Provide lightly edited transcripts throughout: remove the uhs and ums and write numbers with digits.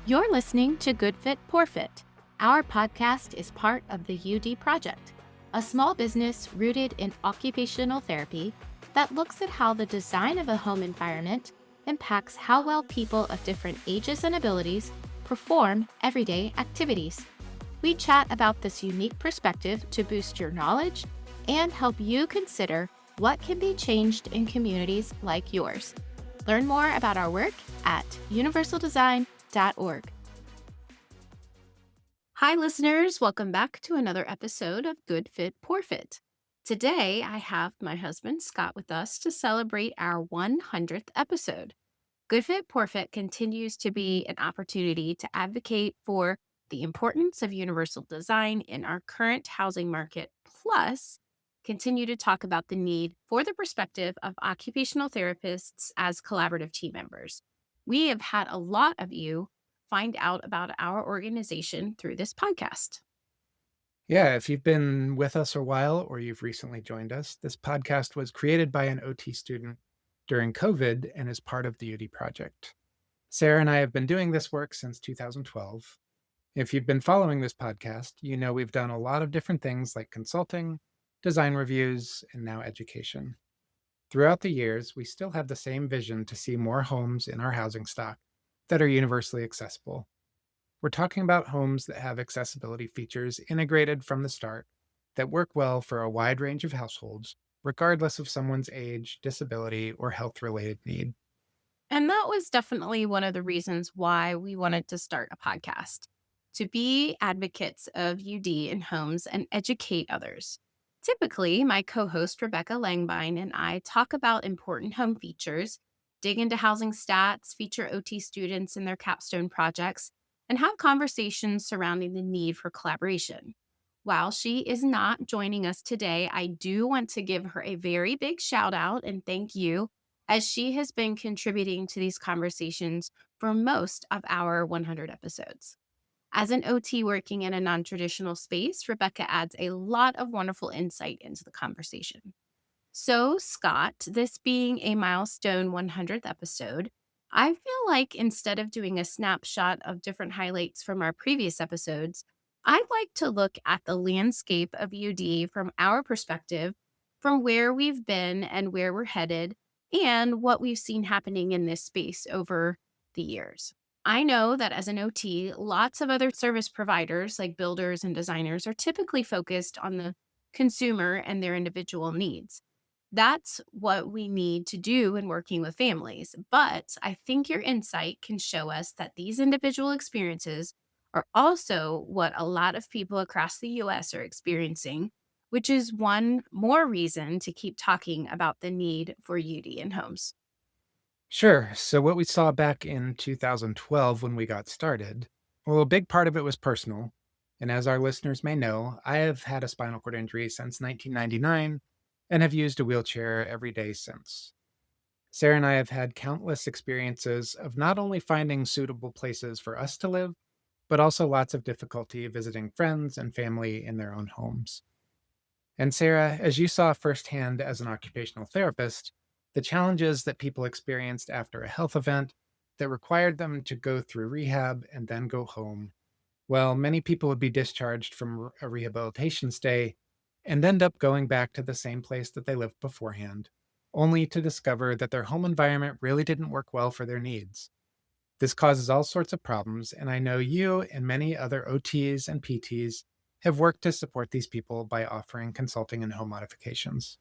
You're listening to Good Fit, Poor Fit. Our podcast is part of the UD Project, a small business rooted in occupational therapy that looks at how the design of a home environment impacts how well people of different ages and abilities perform everyday activities. We chat about this unique perspective to boost your knowledge and help you consider what can be changed in communities like yours. Learn more about our work at universaldesign.org. Hi, listeners. Welcome back to another episode of Good Fit, Poor Fit. Today, I have my husband, Scott, with us to celebrate our 100th episode. Good Fit, Poor Fit continues to be an opportunity to advocate for the importance of universal design in our current housing market, plus continue to talk about the need for the perspective of occupational therapists as collaborative team members. We have had a lot of you find out about our organization through this podcast. Yeah, if you've been with us a while or you've recently joined us, this podcast was created by an OT student during COVID and is part of the UD project. Sarah and I have been doing this work since 2012. If you've been following this podcast, you know we've done a lot of different things like consulting, design reviews, and now education. Throughout the years, we still have the same vision to see more homes in our housing stock that are universally accessible. We're talking about homes that have accessibility features integrated from the start that work well for a wide range of households, regardless of someone's age, disability, or health-related need. And that was definitely one of the reasons why we wanted to start a podcast, to be advocates of UD in homes and educate others. Typically, my co-host Rebecca Langbine and I talk about important home features, dig into housing stats, feature OT students in their capstone projects, and have conversations surrounding the need for collaboration. While she is not joining us today, I do want to give her a very big shout out and thank you, as she has been contributing to these conversations for most of our 100 episodes. As an OT working in a non-traditional space, Rebecca adds a lot of wonderful insight into the conversation. So, Scott, this being a milestone 100th episode, I feel like instead of doing a snapshot of different highlights from our previous episodes, I'd like to look at the landscape of UD from our perspective, from where we've been and where we're headed, and what we've seen happening in this space over the years. I know that as an OT, lots of other service providers like builders and designers are typically focused on the consumer and their individual needs. That's what we need to do in working with families. But I think your insight can show us that these individual experiences are also what a lot of people across the US are experiencing, which is one more reason to keep talking about the need for UD in homes. Sure, so what we saw back in 2012 when we got started, well, a big part of it was personal. And as our listeners may know, I have had a spinal cord injury since 1999 and have used a wheelchair every day since. Sarah and I have had countless experiences of not only finding suitable places for us to live, but also lots of difficulty visiting friends and family in their own homes. And Sarah, as you saw firsthand as an occupational therapist, the challenges that people experienced after a health event that required them to go through rehab and then go home. Well, many people would be discharged from a rehabilitation stay and end up going back to the same place that they lived beforehand, only to discover that their home environment really didn't work well for their needs. This causes all sorts of problems, and I know you and many other OTs and PTs have worked to support these people by offering consulting and home modifications.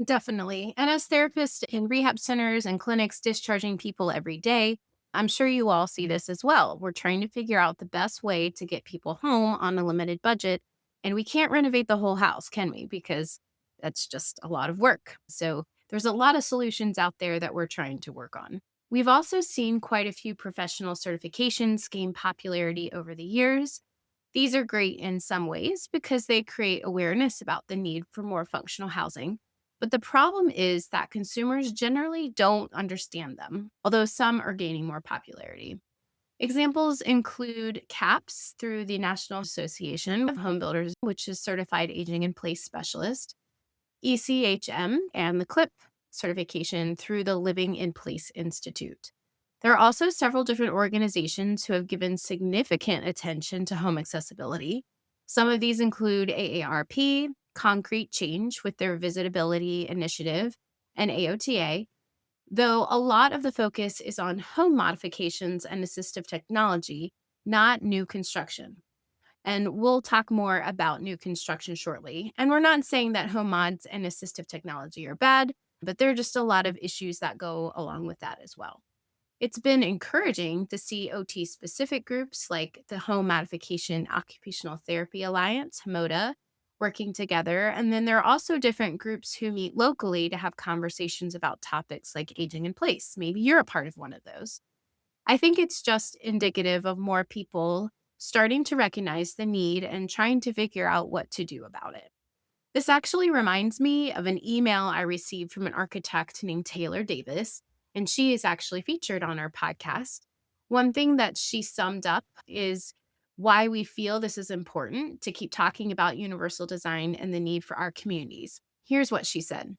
Definitely. And as therapists in rehab centers and clinics discharging people every day, I'm sure you all see this as well. We're trying to figure out the best way to get people home on a limited budget. And we can't renovate the whole house, can we? Because that's just a lot of work. So there's a lot of solutions out there that we're trying to work on. We've also seen quite a few professional certifications gain popularity over the years. These are great in some ways because they create awareness about the need for more functional housing. But the problem is that consumers generally don't understand them, although some are gaining more popularity. Examples include CAPS through the National Association of Home Builders, which is Certified Aging in Place Specialist, ECHM, and the CLIP certification through the Living in Place Institute. There are also several different organizations who have given significant attention to home accessibility. Some of these include AARP, Concrete Change with their Visitability Initiative, and AOTA, though a lot of the focus is on home modifications and assistive technology, not new construction. And we'll talk more about new construction shortly. And we're not saying that home mods and assistive technology are bad, but there are just a lot of issues that go along with that as well. It's been encouraging to see OT specific groups like the Home Modification Occupational Therapy Alliance, HMODA, working together. And then there are also different groups who meet locally to have conversations about topics like aging in place. Maybe you're a part of one of those. I think it's just indicative of more people starting to recognize the need and trying to figure out what to do about it. This actually reminds me of an email I received from an architect named Taylor Davis, and she is actually featured on our podcast. One thing that she summed up is why we feel this is important to keep talking about universal design and the need for our communities. Here's what she said: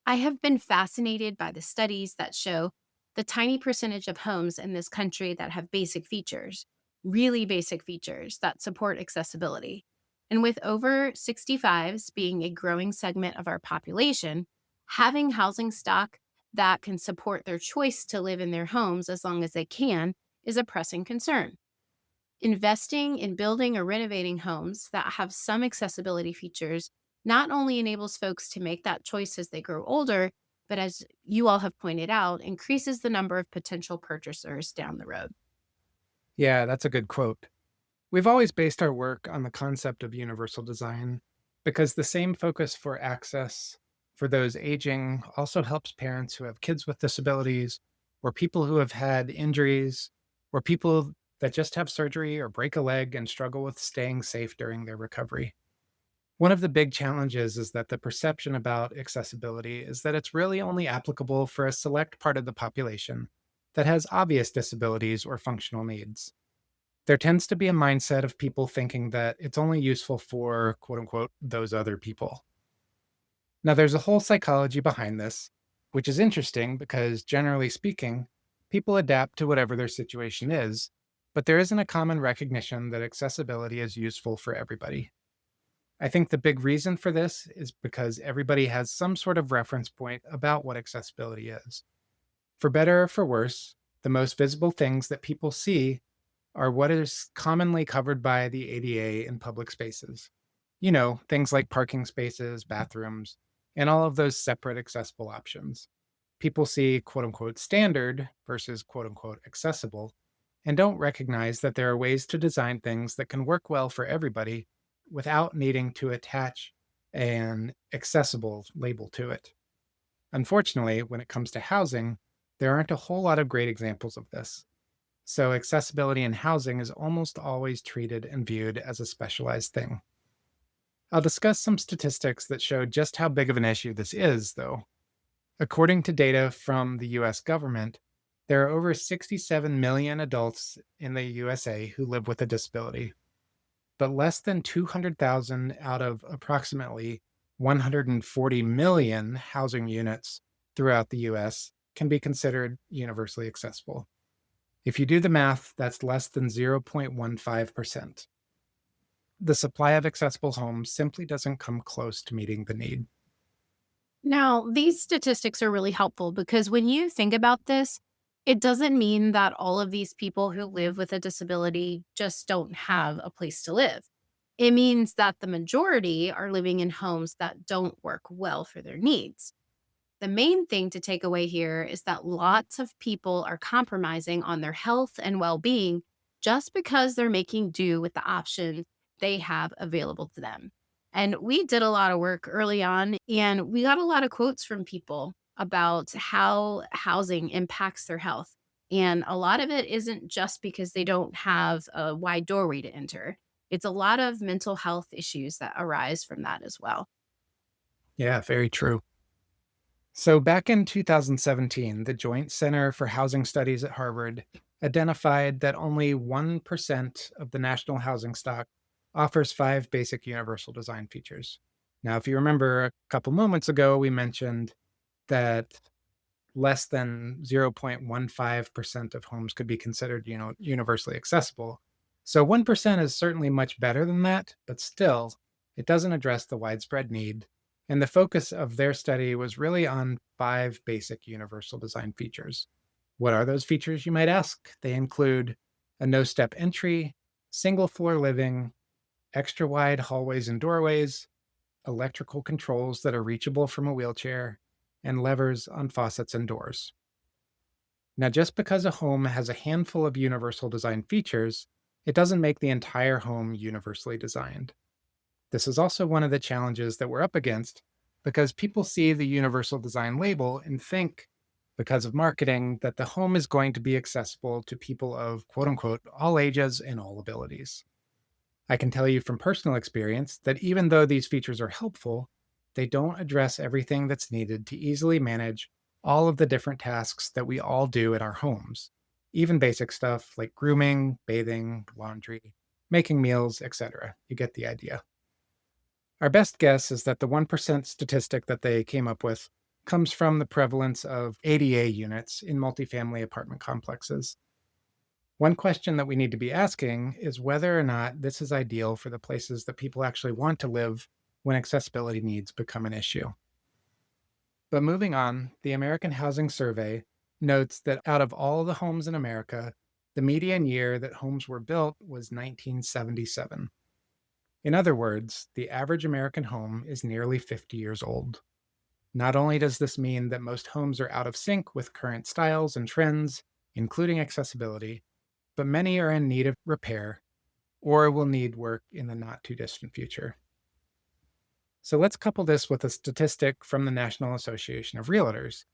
I have been fascinated by the studies that show the tiny percentage of homes in this country that have basic features, really basic features that support accessibility. And with over 65s being a growing segment of our population, having housing stock that can support their choice to live in their homes as long as they can is a pressing concern. Investing in building or renovating homes that have some accessibility features not only enables folks to make that choice as they grow older, but as you all have pointed out, increases the number of potential purchasers down the road. Yeah, that's a good quote. We've always based our work on the concept of universal design because the same focus for access for those aging also helps parents who have kids with disabilities, or people who have had injuries, or people that just have surgery or break a leg and struggle with staying safe during their recovery. One of the big challenges is that the perception about accessibility is that it's really only applicable for a select part of the population that has obvious disabilities or functional needs. There tends to be a mindset of people thinking that it's only useful for quote unquote those other people. Now, there's a whole psychology behind this, which is interesting because generally speaking, people adapt to whatever their situation is, but there isn't a common recognition that accessibility is useful for everybody. I think the big reason for this is because everybody has some sort of reference point about what accessibility is. For better or for worse, the most visible things that people see are what is commonly covered by the ADA in public spaces. You know, things like parking spaces, bathrooms, and all of those separate accessible options. People see quote unquote standard versus quote unquote accessible and don't recognize that there are ways to design things that can work well for everybody without needing to attach an accessible label to it. Unfortunately, when it comes to housing, there aren't a whole lot of great examples of this. So, accessibility in housing is almost always treated and viewed as a specialized thing. I'll discuss some statistics that show just how big of an issue this is, though. According to data from the US government, there are over 67 million adults in the USA who live with a disability, but less than 200,000 out of approximately 140 million housing units throughout the US can be considered universally accessible. If you do the math, that's less than 0.15%. The supply of accessible homes simply doesn't come close to meeting the need. Now, these statistics are really helpful because when you think about this, it doesn't mean that all of these people who live with a disability just don't have a place to live. It means that the majority are living in homes that don't work well for their needs. The main thing to take away here is that lots of people are compromising on their health and well being just because they're making do with the options they have available to them. And we did a lot of work early on, and we got a lot of quotes from people about how housing impacts their health. And a lot of it isn't just because they don't have a wide doorway to enter, it's a lot of mental health issues that arise from that as well. Yeah, very true. So, back in 2017, the Joint Center for Housing Studies at Harvard identified that only 1% of the national housing stock offers five basic universal design features. Now, if you remember a couple moments ago, we mentioned that less than 0.15% of homes could be considered, universally accessible. So 1% is certainly much better than that, but still, it doesn't address the widespread need. And the focus of their study was really on five basic universal design features. What are those features, you might ask? They include a no step entry, single floor living, extra wide hallways and doorways, electrical controls that are reachable from a wheelchair, and levers on faucets and doors. Now, just because a home has a handful of universal design features, it doesn't make the entire home universally designed. This is also one of the challenges that we're up against because people see the universal design label and think, because of marketing, that the home is going to be accessible to people of quote unquote all ages and all abilities. I can tell you from personal experience that even though these features are helpful, they don't address everything that's needed to easily manage all of the different tasks that we all do at our homes, even basic stuff like grooming, bathing, laundry, making meals, etc. You get the idea. Our best guess is that the 1% statistic that they came up with comes from the prevalence of ADA units in multifamily apartment complexes. One question that we need to be asking is whether or not this is ideal for the places that people actually want to live when accessibility needs become an issue. But moving on, the American Housing Survey notes that out of all the homes in America, the median year that homes were built was 1977. In other words, the average American home is nearly 50 years old. Not only does this mean that most homes are out of sync with current styles and trends, including accessibility, but many are in need of repair or will need work in the not too distant future. So let's couple this with a statistic from the National Association of Realtors.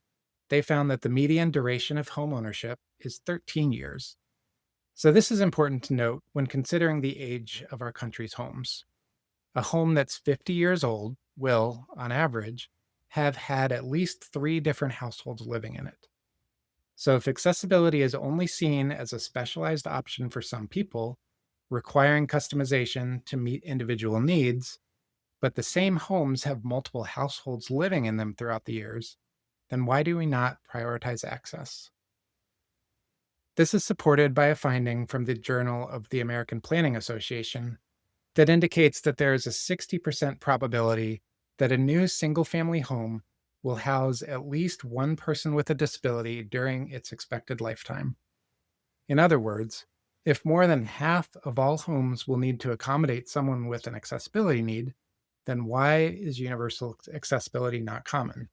They found that the median duration of home ownership is 13 years. So this is important to note when considering the age of our country's homes. A home that's 50 years old will, on average, have had at least 3 different households living in it. So if accessibility is only seen as a specialized option for some people, requiring customization to meet individual needs, but the same homes have multiple households living in them throughout the years, then why do we not prioritize access? This is supported by a finding from the Journal of the American Planning Association that indicates that there is a 60% probability that a new single family home will house at least one person with a disability during its expected lifetime. In other words, if more than half of all homes will need to accommodate someone with an accessibility need, then why is universal accessibility not common?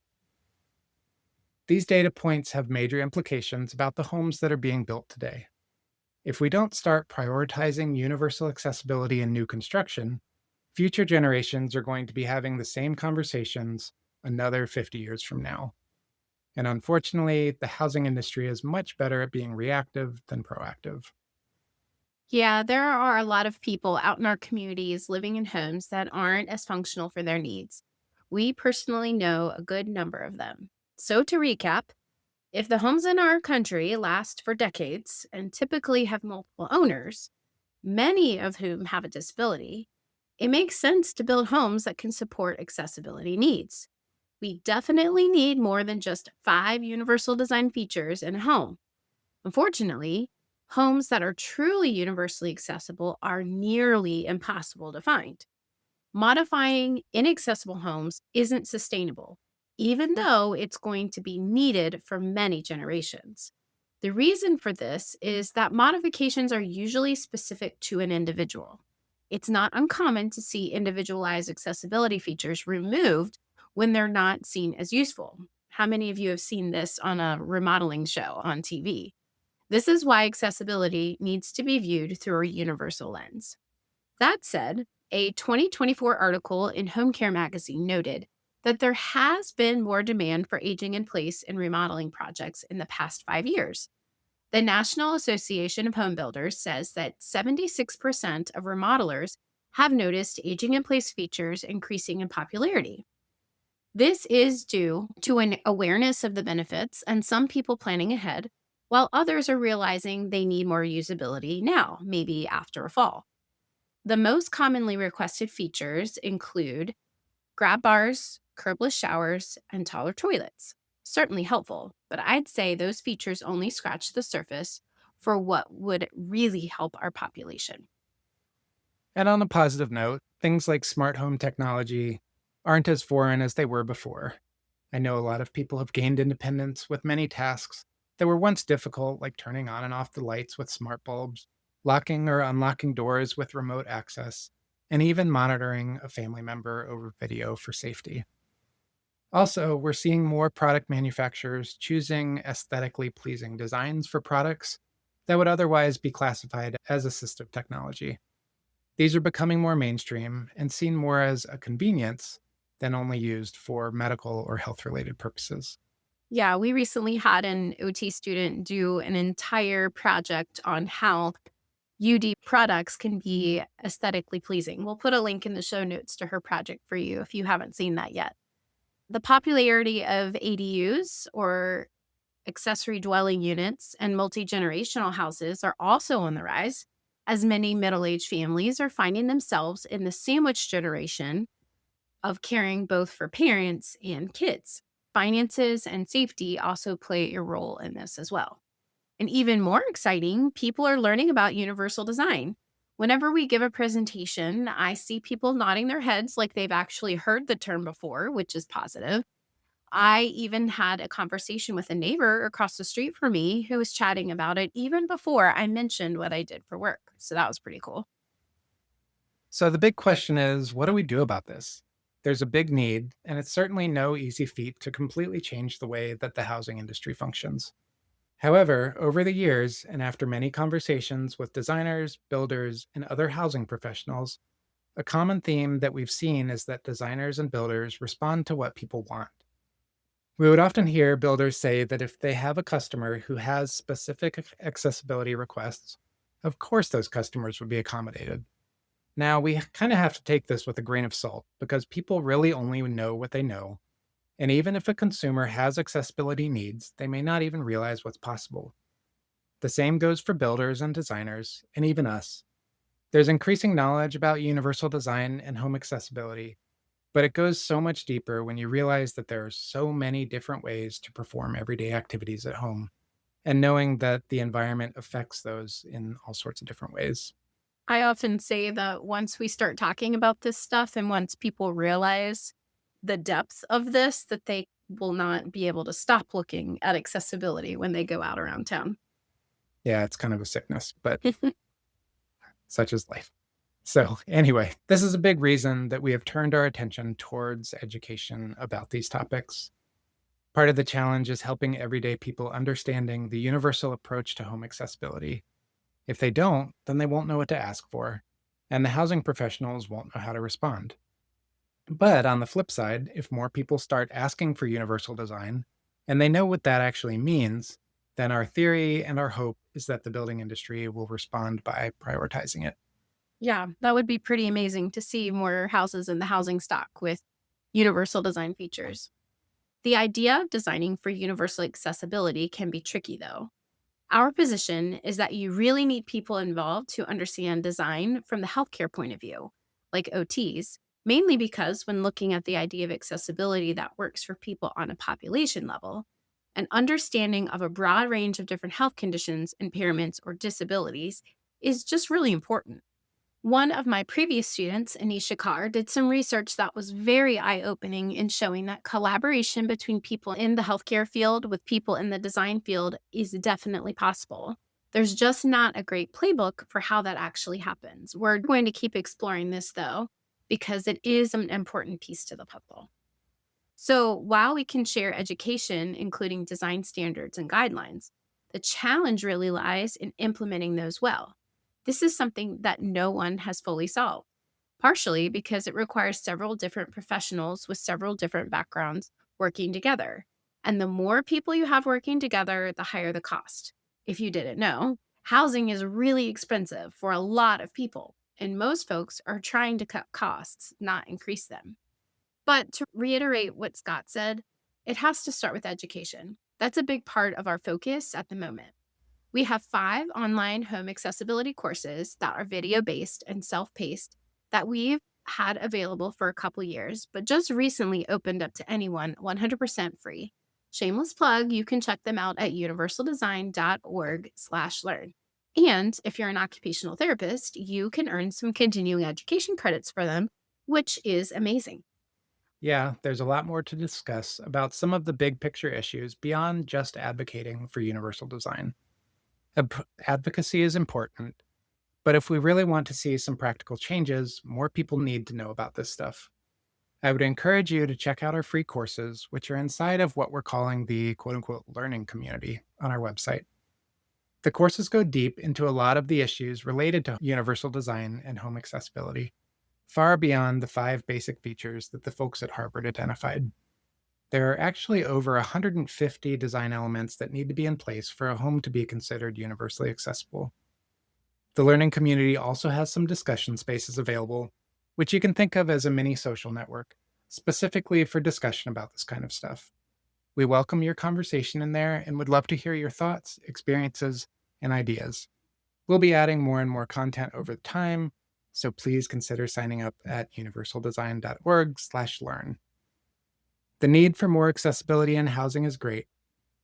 These data points have major implications about the homes that are being built today. If we don't start prioritizing universal accessibility in new construction, future generations are going to be having the same conversations another 50 years from now. And unfortunately, the housing industry is much better at being reactive than proactive. Yeah, there are a lot of people out in our communities living in homes that aren't as functional for their needs. We personally know a good number of them. So, to recap, if the homes in our country last for decades and typically have multiple owners, many of whom have a disability, it makes sense to build homes that can support accessibility needs. We definitely need more than just 5 universal design features in a home. Unfortunately, homes that are truly universally accessible are nearly impossible to find. Modifying inaccessible homes isn't sustainable, even though it's going to be needed for many generations. The reason for this is that modifications are usually specific to an individual. It's not uncommon to see individualized accessibility features removed when they're not seen as useful. How many of you have seen this on a remodeling show on TV? This is why accessibility needs to be viewed through a universal lens. That said, a 2024 article in Home Care magazine noted that there has been more demand for aging in place and remodeling projects in the past 5 years. The National Association of Home Builders says that 76% of remodelers have noticed aging in place features increasing in popularity. This is due to an awareness of the benefits and some people planning ahead, while others are realizing they need more usability now, maybe after a fall. The most commonly requested features include grab bars, curbless showers, and taller toilets. Certainly helpful, but I'd say those features only scratch the surface for what would really help our population. And on a positive note, things like smart home technology aren't as foreign as they were before. I know a lot of people have gained independence with many tasks that were once difficult, like turning on and off the lights with smart bulbs, locking or unlocking doors with remote access, and even monitoring a family member over video for safety. Also, we're seeing more product manufacturers choosing aesthetically pleasing designs for products that would otherwise be classified as assistive technology. These are becoming more mainstream and seen more as a convenience than only used for medical or health related purposes. Yeah, we recently had an OT student do an entire project on how UD products can be aesthetically pleasing. We'll put a link in the show notes to her project for you if you haven't seen that yet. The popularity of ADUs, or accessory dwelling units, and multi generational houses are also on the rise, as many middle aged families are finding themselves in the sandwich generation of caring both for parents and kids. Finances and safety also play a role in this as well. And even more exciting, people are learning about universal design. Whenever we give a presentation, I see people nodding their heads like they've actually heard the term before, which is positive. I even had a conversation with a neighbor across the street from me who was chatting about it even before I mentioned what I did for work. So that was pretty cool. So the big question is, what do we do about this? There's a big need, and it's certainly no easy feat to completely change the way that the housing industry functions. However, over the years, and after many conversations with designers, builders, and other housing professionals, a common theme that we've seen is that designers and builders respond to what people want. We would often hear builders say that if they have a customer who has specific accessibility requests, of course those customers would be accommodated. Now, we kind of have to take this with a grain of salt because people really only know what they know. And even if a consumer has accessibility needs, they may not even realize what's possible. The same goes for builders and designers, and even us. There's increasing knowledge about universal design and home accessibility, but it goes so much deeper when you realize that there are so many different ways to perform everyday activities at home, and knowing that the environment affects those in all sorts of different ways. I often say that once we start talking about this stuff and once people realize the depth of this, that they will not be able to stop looking at accessibility when they go out around town. Yeah, it's kind of a sickness, but such is life. So, anyway, this is a big reason that we have turned our attention towards education about these topics. Part of the challenge is helping everyday people understanding the universal approach to home accessibility. If they don't, then they won't know what to ask for, and the housing professionals won't know how to respond. But on the flip side, if more people start asking for universal design and they know what that actually means, then our theory and our hope is that the building industry will respond by prioritizing it. Yeah, that would be pretty amazing to see more houses in the housing stock with universal design features. The idea of designing for universal accessibility can be tricky, though. Our position is that you really need people involved to understand design from the healthcare point of view, like OTs, mainly because when looking at the idea of accessibility that works for people on a population level, an understanding of a broad range of different health conditions, impairments, or disabilities is just really important. One of my previous students, Anisha Carr, did some research that was very eye opening in showing that collaboration between people in the healthcare field with people in the design field is definitely possible. There's just not a great playbook for how that actually happens. We're going to keep exploring this though, because it is an important piece to the puzzle. So while we can share education, including design standards and guidelines, the challenge really lies in implementing those well. This is something that no one has fully solved, partially because it requires several different professionals with several different backgrounds working together. And the more people you have working together, the higher the cost. If you didn't know, housing is really expensive for a lot of people, and most folks are trying to cut costs, not increase them. But to reiterate what Scott said, it has to start with education. That's a big part of our focus at the moment. We have 5 online home accessibility courses that are video based and self paced that we've had available for a couple years, but just recently opened up to anyone 100% free. Shameless plug, you can check them out at universaldesign.org/learn. And if you're an occupational therapist, you can earn some continuing education credits for them, which is amazing. Yeah, there's a lot more to discuss about some of the big picture issues beyond just advocating for universal design. Advocacy is important, but if we really want to see some practical changes, more people need to know about this stuff. I would encourage you to check out our free courses, which are inside of what we're calling the quote unquote learning community on our website. The courses go deep into a lot of the issues related to universal design and home accessibility, far beyond the 5 basic features that the folks at Harvard identified. There are actually over 150 design elements that need to be in place for a home to be considered universally accessible. The learning community also has some discussion spaces available, which you can think of as a mini social network, specifically for discussion about this kind of stuff. We welcome your conversation in there and would love to hear your thoughts, experiences, and ideas. We'll be adding more and more content over time, so please consider signing up at universaldesign.org/learn. The need for more accessibility in housing is great,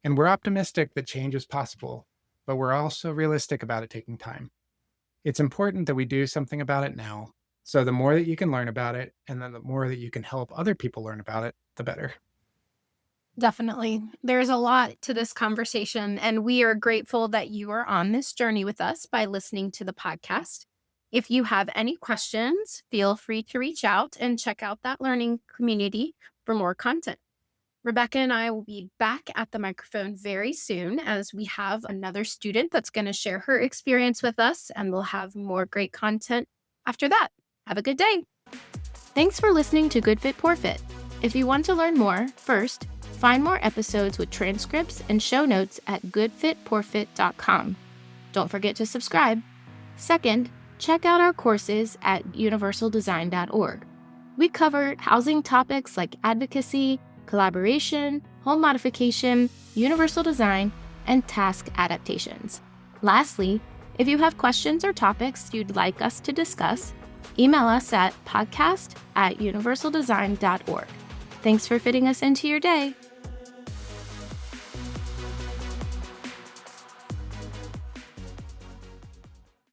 and we're optimistic that change is possible, but we're also realistic about it taking time. It's important that we do something about it now, so the more that you can learn about it, and then the more that you can help other people learn about it, the better. Definitely. There's a lot to this conversation, and we are grateful that you are on this journey with us by listening to the podcast. If you have any questions, feel free to reach out and check out that learning community for more content. Rebecca and I will be back at the microphone very soon as we have another student that's going to share her experience with us, and we'll have more great content after that. Have a good day. Thanks for listening to Good Fit Poor Fit. If you want to learn more, first, find more episodes with transcripts and show notes at goodfitpoorfit.com. Don't forget to subscribe. Second, check out our courses at universaldesign.org. We cover housing topics like advocacy, collaboration, home modification, universal design, and task adaptations. Lastly, if you have questions or topics you'd like us to discuss, email us at podcast@universaldesign.org. Thanks for fitting us into your day.